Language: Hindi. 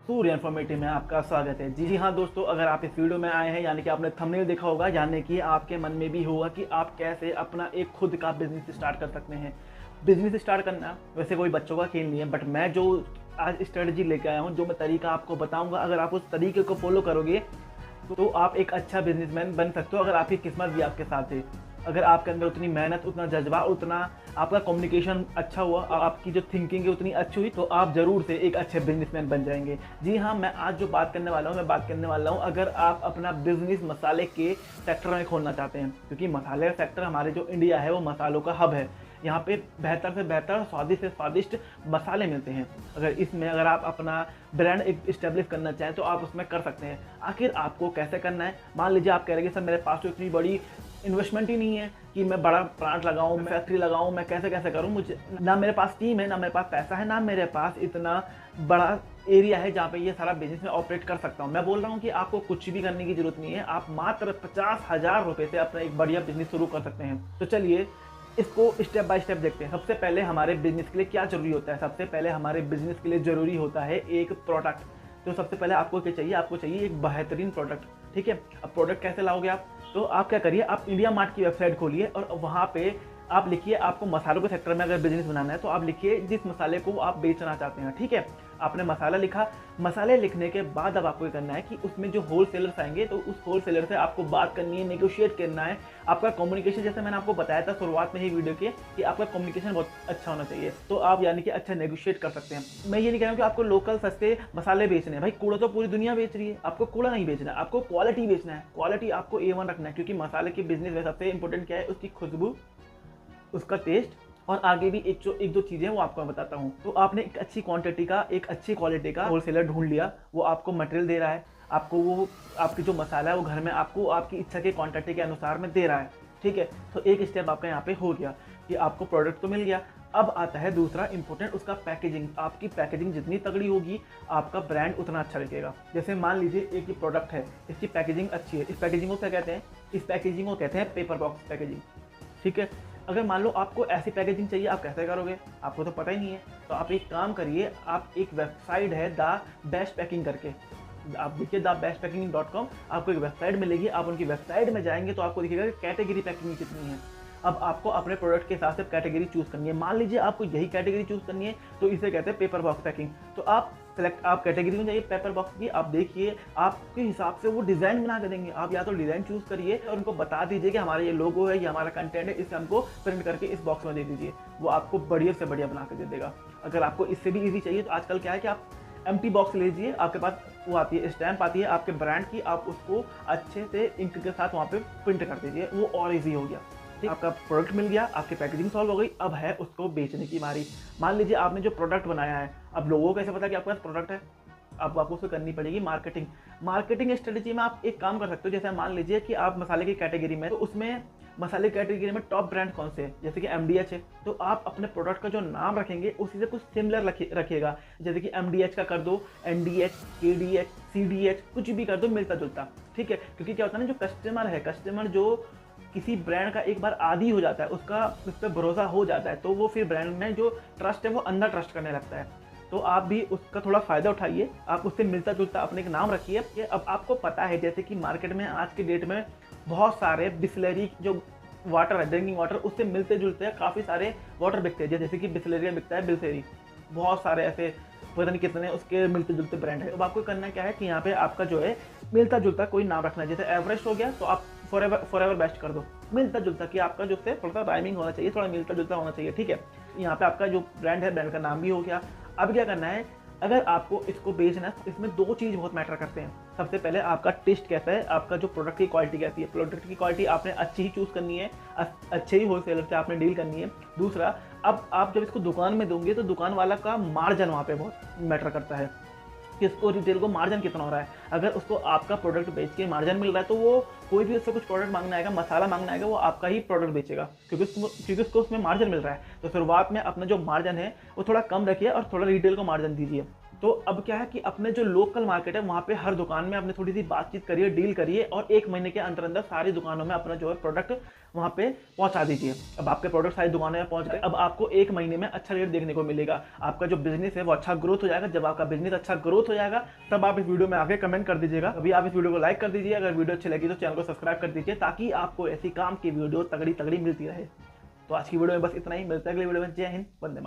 सूर्य इन्फॉर्मेटिव में आपका स्वागत है। जी हाँ दोस्तों, अगर आप इस वीडियो में आए हैं यानी कि आपने थंबनेल देखा होगा, यानी कि आपके मन में भी होगा कि आप कैसे अपना एक खुद का बिजनेस स्टार्ट कर सकते हैं। बिजनेस स्टार्ट करना वैसे कोई बच्चों का खेल नहीं है, बट मैं जो आज स्ट्रेटजी लेके आया हूँ, जो मैं तरीका आपको बताऊँगा, अगर आप उस तरीके को फॉलो करोगे तो आप एक अच्छा बिजनेसमैन बन सकते हो। अगर आपकी किस्मत भी आपके साथ है, अगर आपके अंदर उतनी मेहनत, उतना जज्बा, उतना आपका कम्युनिकेशन अच्छा हुआ और आपकी जो थिंकिंग है उतनी अच्छी हुई, तो आप ज़रूर से एक अच्छे बिजनेसमैन बन जाएंगे। जी हाँ, मैं आज जो बात करने वाला हूँ, मैं बात करने वाला हूँ अगर आप अपना बिजनेस मसाले के सेक्टर में खोलना चाहते हैं, क्योंकि मसाले का सेक्टर हमारे जो इंडिया है वो मसालों का हब है। यहाँ पे बेहतर से बेहतर, स्वादिष्ट से स्वादिष्ट मसाले मिलते हैं। अगर आप अपना ब्रांड एक इस्टेब्लिश करना चाहें तो आप उसमें कर सकते हैं। आखिर आपको कैसे करना है? मान लीजिए आप कह रहे हैं सर मेरे पास तो इतनी बड़ी इन्वेस्टमेंट ही नहीं है कि मैं बड़ा प्लांट लगाऊं, फैक्ट्री लगाऊं, मैं कैसे कैसे करूं, मुझे ना मेरे पास टीम है, ना मेरे पास पैसा है, ना मेरे पास इतना बड़ा एरिया है जहाँ पे ये सारा बिजनेस में ऑपरेट कर सकता हूँ। मैं बोल रहा हूँ कि आपको कुछ भी करने की जरूरत नहीं है, आप मात्र 50,000 रुपये से अपना एक बढ़िया बिजनेस शुरू कर सकते हैं। तो चलिए इसको स्टेप बाय स्टेप देखते हैं। सबसे पहले हमारे बिजनेस के लिए क्या जरूरी होता है? सबसे पहले हमारे बिजनेस के लिए जरूरी होता है एक प्रोडक्ट। तो सबसे पहले आपको क्या चाहिए? आपको चाहिए एक बेहतरीन प्रोडक्ट। ठीक है, अब प्रोडक्ट कैसे लाओगे आप? तो आप क्या करिए, आप इंडिया मार्ट की वेबसाइट खोलिए और वहाँ पे आप लिखिए, आपको मसालों के सेक्टर में अगर बिजनेस बनाना है तो आप लिखिए जिस मसाले को आप बेचना चाहते हैं। ठीक है, आपने मसाला लिखा। मसाले लिखने के बाद अब आपको करना है कि उसमें जो होलसेलर्स आएंगे तो उस होलसेलर से आपको बात करनी है, नेगोशिएट करना है। आपका कम्युनिकेशन, जैसे मैंने आपको बताया था शुरुआत में ही वीडियो के, कि आपका कम्युनिकेशन बहुत अच्छा होना चाहिए, तो आप यानी कि अच्छा नेगोशिएट कर सकते हैं। मैं ये नहीं कह रहा हूँ कि आपको लोकल सस्ते मसाले बेचने हैं। भाई कूड़ा तो पूरी दुनिया बेच रही है, आपको कूड़ा नहीं बेचना है, आपको क्वालिटी बेचना है। क्वालिटी आपको A1 रखना है, क्योंकि मसाले के बिजनेस में सबसे इंपॉर्टेंट क्या है? उसकी खुशबू, उसका टेस्ट, और आगे भी एक दो चीज़ें वो आपको मैं बताता हूँ। तो आपने एक अच्छी क्वांटिटी का, एक अच्छी क्वालिटी का होलसेलर ढूंढ लिया, वो आपको मटेरियल दे रहा है, आपको वो आपकी जो मसाला है वो घर में आपको आपकी इच्छा के क्वांटिटी के अनुसार में दे रहा है। ठीक है, तो एक स्टेप आपका यहाँ पे हो गया कि आपको प्रोडक्ट तो मिल गया। अब आता है दूसरा इंपॉर्टेंट, उसका पैकेजिंग। आपकी पैकेजिंग जितनी तगड़ी होगी, आपका ब्रांड उतना अच्छा दिखेगा। जैसे मान लीजिए एक ये प्रोडक्ट है, इसकी पैकेजिंग अच्छी है। इस पैकेजिंग को क्या कहते हैं? इस पैकेजिंग को कहते हैं पेपर बॉक्स पैकेजिंग। ठीक है, अगर मान लो आपको ऐसी पैकेजिंग चाहिए, आप कैसे करोगे? आपको तो पता ही नहीं है। तो आप एक काम करिए, आप एक वेबसाइट है द बेस्ट पैकिंग करके, आप देखिए thebestpacking.com, आपको एक वेबसाइट मिलेगी। आप उनकी वेबसाइट में जाएंगे तो आपको दिखेगा कि कैटेगरी पैकिंग कितनी है। अब आपको अपने प्रोडक्ट के हिसाब से कैटेगरी चूज करनी है। मान लीजिए आपको यही कैटेगरी चूज करनी है, तो इसे कहते हैं पेपर बॉक्स पैकिंग। तो आप कैटेगरी में जाइए पेपर बॉक्स की, आप देखिए आपके हिसाब से वो डिज़ाइन बना के देंगे। आप या तो डिज़ाइन चूज करिए और उनको बता दीजिए कि हमारा ये लोगो है, ये हमारा कंटेंट है, इसे हमको प्रिंट करके इस बॉक्स में दे दीजिए। वो आपको बढ़िया से बढ़िया बना के दे देगा। अगर आपको इससे भी ईजी चाहिए तो आजकल क्या है कि आप एम्प्टी बॉक्स लीजिए, आपके पास वो आती है, स्टैम्प आती है आपके ब्रांड की, आप उसको अच्छे से इंक के साथ वहाँ पे प्रिंट कर दीजिए, वो और ईजी हो गया। ठीक, आपका प्रोडक्ट मिल गया, आपकी पैकेजिंग सॉल्व हो गई। अब है उसको बेचने की बारी। मान लीजिए आपने जो प्रोडक्ट बनाया है, अब लोगों को कैसे पता कि आपके पास प्रोडक्ट है? अब आपको उसको करनी पड़ेगी मार्केटिंग। मार्केटिंग स्ट्रेटेजी में आप एक काम कर सकते हो, जैसे मान लीजिए कि आप मसाले की कैटेगरी में, तो उसमें मसाले कैटेगरी में टॉप ब्रांड कौन से हैं? जैसे कि MDH है, तो आप अपने प्रोडक्ट का जो नाम रखेंगे उसी से कुछ सिमिलर रखिएगा। जैसे कि MDH का कर दो NDH, KDH, CDH, कुछ भी कर दो मिलता जुलता। ठीक है, क्योंकि क्या होता है ना, जो कस्टमर है, कस्टमर जो किसी ब्रांड का एक बार आदी हो जाता है, उसका उस पर भरोसा हो जाता है, तो वो फिर ब्रांड में जो ट्रस्ट है वो अंदर ट्रस्ट करने लगता है। तो आप भी उसका थोड़ा फ़ायदा उठाइए, आप उससे मिलता जुलता अपने एक नाम रखिए। कि अब आपको पता है जैसे कि मार्केट में आज के डेट में बहुत सारे बिस्लरी जो वाटर है, ड्रिंकिंग वाटर, उससे मिलते जुलते काफ़ी सारे वाटर बिकते हैं। जैसे कि बिस्लरी बिकता है, बिल्सेरी, बहुत सारे ऐसे पता नहीं कितने उसके मिलते जुलते ब्रांड है। अब आपको करना क्या है कि यहाँ पे आपका जो है मिलता जुलता कोई नाम रखना है। जैसे एवरेस्ट हो गया तो आप फॉरएवर बेस्ट कर दो, मिलता जुलता, कि आपका जो है थोड़ा सा राइमिंग होना चाहिए, थोड़ा मिलता जुलता होना चाहिए। ठीक है, यहाँ पे आपका जो ब्रांड है, ब्रांड का नाम भी हो गया। अब क्या करना है, अगर आपको इसको बेचना है तो इसमें दो चीज़ बहुत मैटर करते हैं। सबसे पहले आपका टेस्ट कैसा है, आपका जो प्रोडक्ट की क्वालिटी कैसी है। प्रोडक्ट की क्वालिटी आपने अच्छी ही चूज़ करनी है, अच्छे ही होलसेलर से आपने डील करनी है। दूसरा, अब आप जब इसको दुकान में दोगे तो दुकान वाला का मार्जिन वहाँ पे बहुत मैटर करता है कि उसको रिटेल को मार्जिन कितना हो रहा है। अगर उसको आपका प्रोडक्ट बेच के मार्जिन मिल रहा है तो वो कोई भी उससे कुछ प्रोडक्ट मांगना आएगा, मसाला मांगना आएगा, वो आपका ही प्रोडक्ट बेचेगा, क्योंकि उसको उसमें मार्जिन मिल रहा है। तो शुरुआत में अपना जो मार्जिन है वो थोड़ा कम रखिए और थोड़ा रिटेल को मार्जिन दीजिए। तो अब क्या है कि अपने जो लोकल मार्केट है वहाँ पे हर दुकान में अपने थोड़ी सी बातचीत करिए, डील करिए और 1 महीने के अंदर अंदर सारी दुकानों में अपना जो है प्रोडक्ट वहाँ पे पहुँचा दीजिए। अब आपके प्रोडक्ट सारी दुकानों में पहुँच गए, अब आपको 1 महीने में अच्छा रेट देखने को मिलेगा। आपका जो बिजनेस है वो अच्छा ग्रोथ हो जाएगा। जब आपका बिजनेस अच्छा ग्रोथ हो जाएगा तब आप इस वीडियो में आगे कमेंट कर दीजिएगा। अभी आप इस वीडियो को लाइक कर दीजिए, अगर वीडियो अच्छी लगी तो चैनल को सब्सक्राइब कर दीजिए ताकि आपको ऐसी काम की वीडियो तगड़ी तगड़ी मिलती रहे। तो आज की वीडियो में बस इतना ही, मिलता है अगली वीडियो में। जय हिंद, वंदे मातरम।